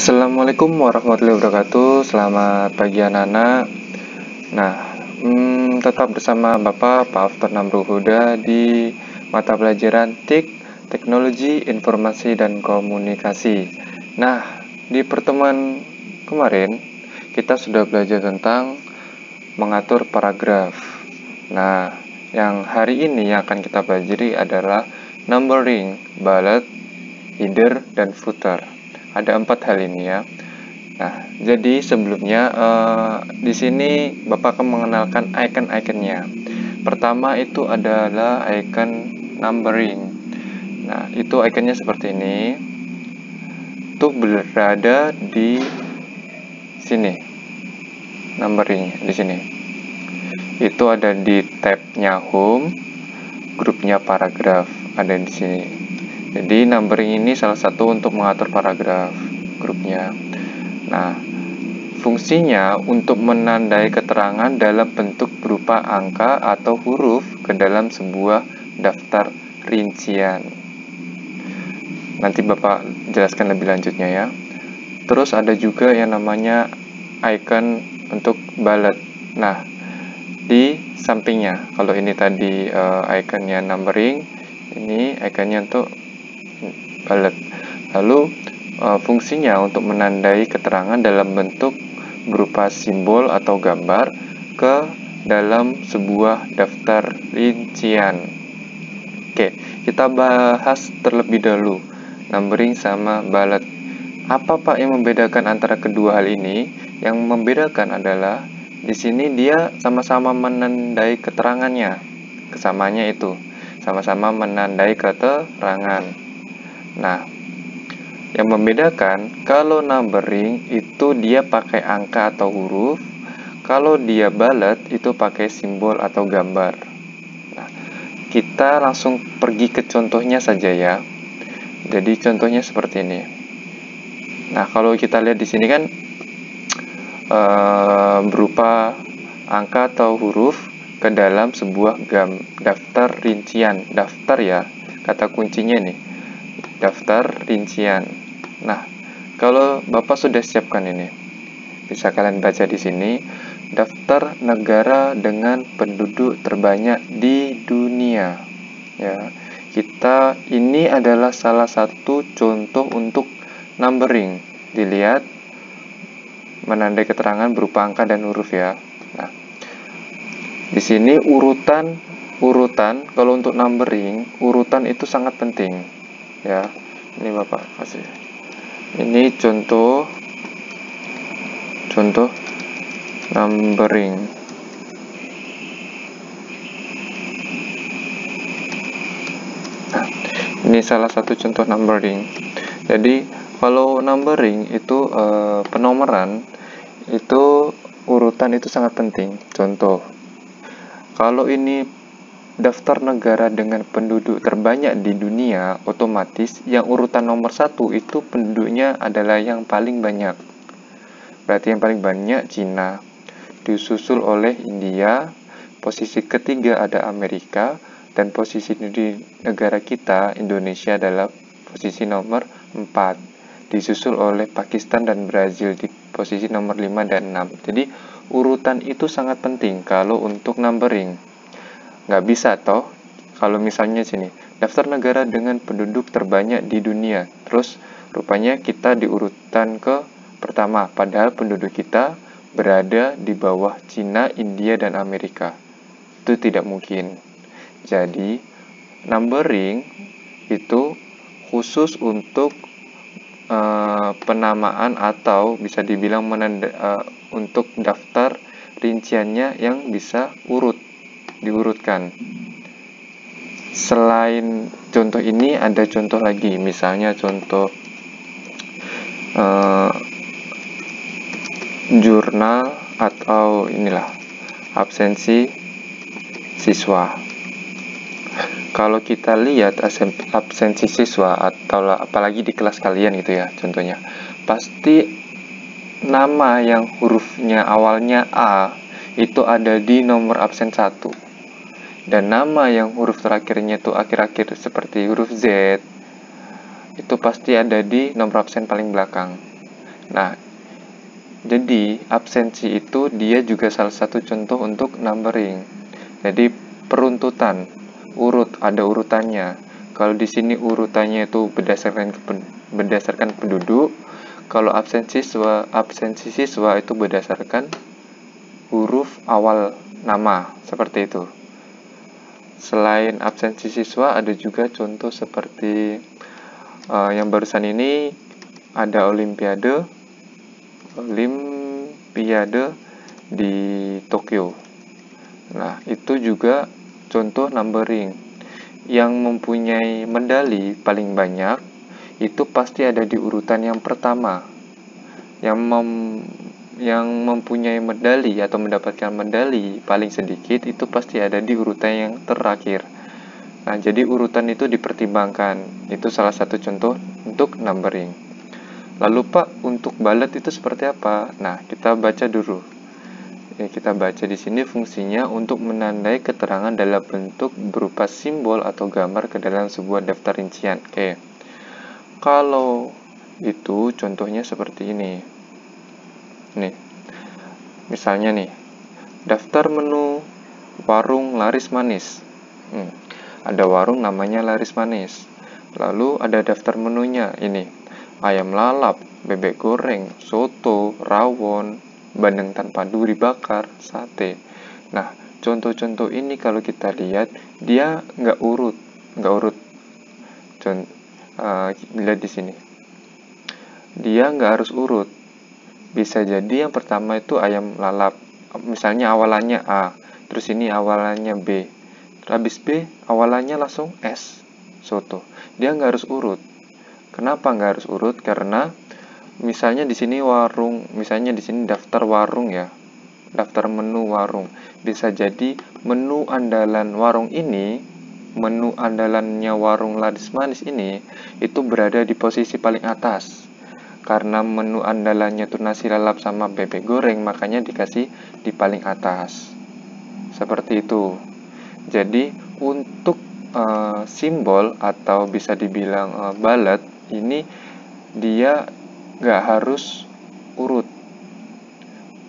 Assalamualaikum warahmatullahi wabarakatuh. Selamat pagi anak-anak. Nah, tetap bersama Bapak, Pak After Namrul Huda di mata pelajaran TIK, Teknologi Informasi dan Komunikasi. Nah, di pertemuan kemarin kita sudah belajar tentang mengatur paragraf. Nah, yang hari ini yang akan kita pelajari adalah numbering, bullet, header, dan footer. Ada 4 hal ini ya. Nah, jadi sebelumnya di sini Bapak akan mengenalkan icon-iconnya. Pertama itu adalah icon numbering. Nah, itu iconnya seperti ini. Itu berada di sini. Numbering di sini. Itu ada di tabnya home, grupnya paragraf ada di sini. Jadi numbering ini salah satu untuk mengatur paragraf grupnya. Nah, fungsinya untuk menandai keterangan dalam bentuk berupa angka atau huruf ke dalam sebuah daftar rincian. Nanti Bapak jelaskan lebih lanjutnya ya. Terus ada juga yang namanya icon untuk bullet. Nah, di sampingnya, kalau ini tadi iconnya numbering, ini iconnya untuk bullet. Lalu fungsinya untuk menandai keterangan dalam bentuk berupa simbol atau gambar ke dalam sebuah daftar rincian. Oke, kita bahas terlebih dahulu numbering sama bullet. Apa Pak yang membedakan antara kedua hal ini? Yang membedakan adalah di sini dia sama-sama menandai keterangannya. Kesamaannya itu sama-sama menandai keterangan. Nah, yang membedakan kalau numbering itu dia pakai angka atau huruf, kalau dia bullet itu pakai simbol atau gambar. Nah, kita langsung pergi ke contohnya saja ya. Jadi contohnya seperti ini. Nah, kalau kita lihat di sini kan berupa angka atau huruf ke dalam sebuah daftar rincian. Daftar ya, kata kuncinya nih. Daftar rincian. Nah, kalau Bapak sudah siapkan ini, bisa kalian baca di sini, daftar negara dengan penduduk terbanyak di dunia. Ya, kita ini adalah salah satu contoh untuk numbering. Dilihat menandai keterangan berupa angka dan huruf ya. Nah, di sini urutan kalau untuk numbering, urutan itu sangat penting. Ya, ini Bapak kasih. Ini contoh numbering. Nah, ini salah satu contoh numbering. Jadi kalau numbering itu penomoran itu urutan itu sangat penting. Contoh, kalau ini daftar negara dengan penduduk terbanyak di dunia, otomatis yang urutan nomor 1 itu penduduknya adalah yang paling banyak. Berarti yang paling banyak Cina, disusul oleh India, posisi ketiga ada Amerika, dan posisi di negara kita, Indonesia, adalah posisi nomor 4. Disusul oleh Pakistan dan Brazil di posisi nomor 5 dan 6. Jadi urutan itu sangat penting kalau untuk numbering. Nggak bisa toh kalau misalnya sini daftar negara dengan penduduk terbanyak di dunia, terus rupanya kita di urutan ke pertama, padahal penduduk kita berada di bawah Cina, India, dan Amerika. Itu tidak mungkin. Jadi numbering itu khusus untuk penamaan atau bisa dibilang untuk daftar rinciannya yang bisa diurutkan. Selain contoh ini ada contoh lagi, misalnya contoh jurnal atau inilah absensi siswa. Kalau kita lihat absensi siswa atau apalagi di kelas kalian gitu ya, contohnya pasti nama yang hurufnya awalnya A itu ada di nomor absen 1, dan nama yang huruf terakhirnya itu akhir-akhir seperti huruf Z itu pasti ada di nomor absen paling belakang. Nah, jadi absensi itu dia juga salah satu contoh untuk numbering. Jadi peruntutan, ada urutannya. Kalau di sini urutannya itu berdasarkan penduduk, kalau absensi siswa itu berdasarkan huruf awal nama, seperti itu. Selain absensi siswa, ada juga contoh seperti yang barusan ini ada Olimpiade di Tokyo. Nah, itu juga contoh numbering. Yang mempunyai medali paling banyak itu pasti ada di urutan yang pertama. Yang mempunyai medali atau mendapatkan medali paling sedikit itu pasti ada di urutan yang terakhir. Nah, jadi urutan itu dipertimbangkan. Itu salah satu contoh untuk numbering. Lalu Pak, untuk balet itu seperti apa? Nah, kita baca dulu. Kita baca di sini fungsinya untuk menandai keterangan dalam bentuk berupa simbol atau gambar ke dalam sebuah daftar rincian. Oke. Kalau itu contohnya seperti ini. Nih. Misalnya nih, daftar menu warung laris manis. Ada warung namanya laris manis. Lalu ada daftar menunya ini. Ayam lalap, bebek goreng, soto, rawon, bandeng tanpa duri bakar, sate. Nah, contoh-contoh ini kalau kita lihat, dia nggak urut. Lihat di sini. Dia nggak harus urut. Bisa jadi yang pertama itu ayam lalap. Misalnya awalannya A, terus ini awalannya B. Habis B, awalannya langsung S, soto. Dia nggak harus urut. Kenapa nggak harus urut? Karena misalnya di sini daftar warung ya, daftar menu warung. Bisa jadi menu andalannya warung laris manis ini itu berada di posisi paling atas. Karena menu andalannya tuh nasi lalap sama bebek goreng, makanya dikasih di paling atas. Seperti itu. Jadi untuk simbol atau bisa dibilang balet ini dia nggak harus urut.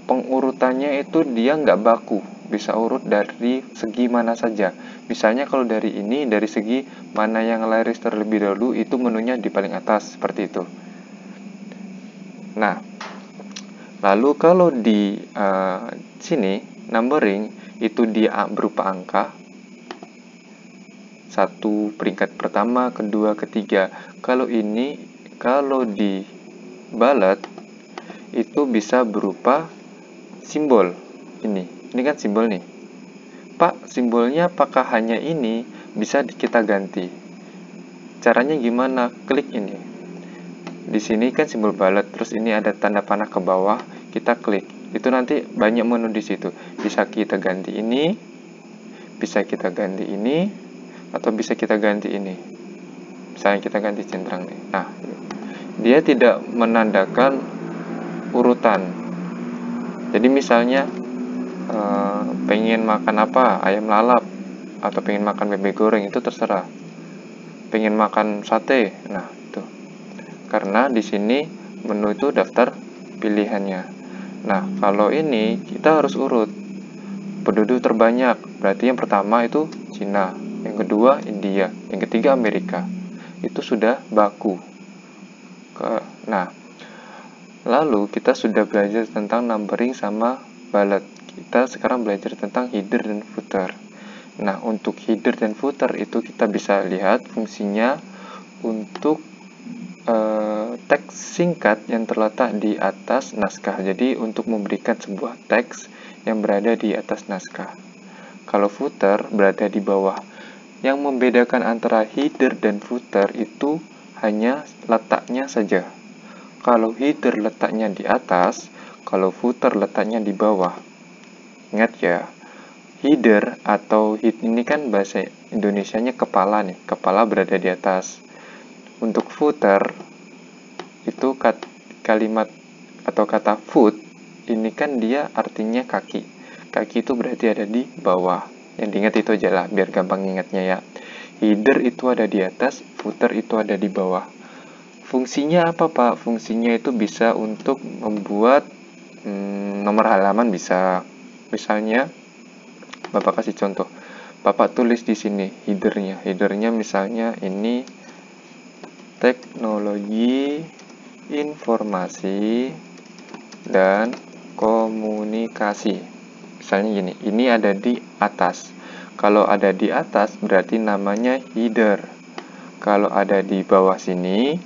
Pengurutannya itu dia nggak baku, bisa urut dari segi mana saja. Misalnya kalau dari segi mana yang laris terlebih dahulu, itu menunya di paling atas, seperti itu. Nah, lalu kalau di sini numbering itu dia berupa angka. 1 peringkat pertama, kedua, ketiga. Kalau di balet itu bisa berupa simbol. Ini kan simbol nih. Pak, simbolnya apakah hanya ini? Bisa kita ganti. Caranya gimana? Klik ini. Di sini kan simbol balet, terus ini ada tanda panah ke bawah, kita klik. Itu nanti banyak menu di situ. Bisa kita ganti ini, bisa kita ganti ini, atau bisa kita ganti ini. Misalnya kita ganti centang nih. Nah, dia tidak menandakan urutan. Jadi misalnya pengen makan apa, ayam lalap, atau pengen makan bebek goreng, itu terserah. Pengen makan sate, nah itu. Karena di sini menu itu daftar pilihannya. Nah, kalau ini kita harus urut. Penduduk terbanyak, berarti yang pertama itu Cina, yang kedua India, yang ketiga Amerika. Itu sudah baku. Nah, lalu kita sudah belajar tentang numbering sama balet. Kita sekarang belajar tentang header dan footer. Nah, untuk header dan footer itu kita bisa lihat fungsinya untuk teks singkat yang terletak di atas naskah. Jadi untuk memberikan sebuah teks yang berada di atas naskah. Kalau footer berada di bawah. Yang membedakan antara header dan footer itu hanya letaknya saja. Kalau header letaknya di atas, kalau footer letaknya di bawah. Ingat ya, header atau ini kan bahasa Indonesianya kepala nih, kepala berada di atas. Untuk footer itu kalimat atau kata foot ini kan dia artinya kaki. Kaki itu berarti ada di bawah. Yang diingat itu aja lah, biar gampang ingatnya ya. Header itu ada di atas, footer itu ada di bawah. Fungsinya apa, Pak? Fungsinya itu bisa untuk membuat nomor halaman bisa. Misalnya, Bapak kasih contoh. Bapak tulis di sini headernya. Headernya misalnya ini teknologi informasi dan komunikasi. Misalnya gini, ini ada di atas. Kalau ada di atas berarti namanya header. Kalau ada di bawah sini,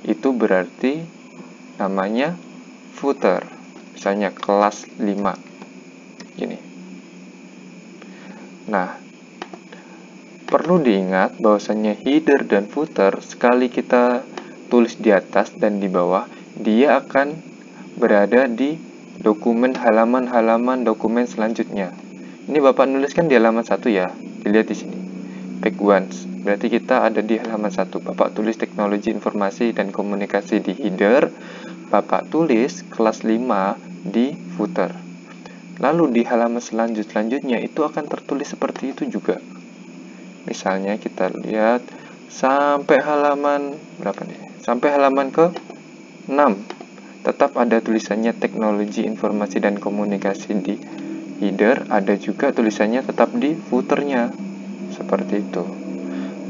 itu berarti namanya footer. Misalnya kelas 5. Gini. Nah, perlu diingat bahwasanya header dan footer sekali kita tulis di atas dan di bawah, dia akan berada di dokumen halaman-halaman dokumen selanjutnya. Ini Bapak nuliskan di halaman 1 ya. Dilihat di sini. Page 1. Berarti kita ada di halaman 1. Bapak tulis teknologi informasi dan komunikasi di header. Bapak tulis kelas 5 di footer. Lalu di halaman selanjutnya itu akan tertulis seperti itu juga. Misalnya kita lihat sampai halaman berapa nih? Sampai halaman ke 6. Tetap ada tulisannya teknologi informasi dan komunikasi di header, ada juga tulisannya tetap di footernya. Seperti itu.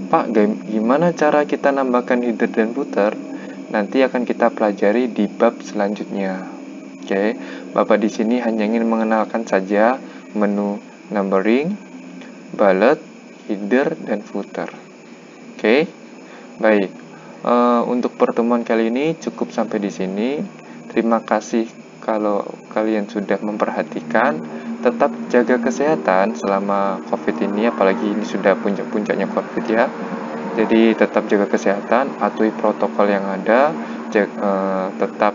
Pak, gimana cara kita nambahkan header dan footer? Nanti akan kita pelajari di bab selanjutnya. Oke, Bapak di sini hanya ingin mengenalkan saja menu numbering, bullet, header, dan footer. Oke, baik. Untuk pertemuan kali ini cukup sampai di sini. Terima kasih kalau kalian sudah memperhatikan. Tetap jaga kesehatan selama COVID ini, apalagi ini sudah puncak-puncaknya COVID ya. Jadi tetap jaga kesehatan, patuhi protokol yang ada, tetap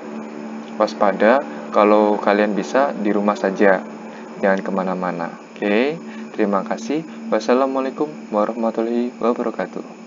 waspada. Kalau kalian bisa di rumah saja, jangan kemana-mana. Oke, terima kasih. Wassalamualaikum warahmatullahi wabarakatuh.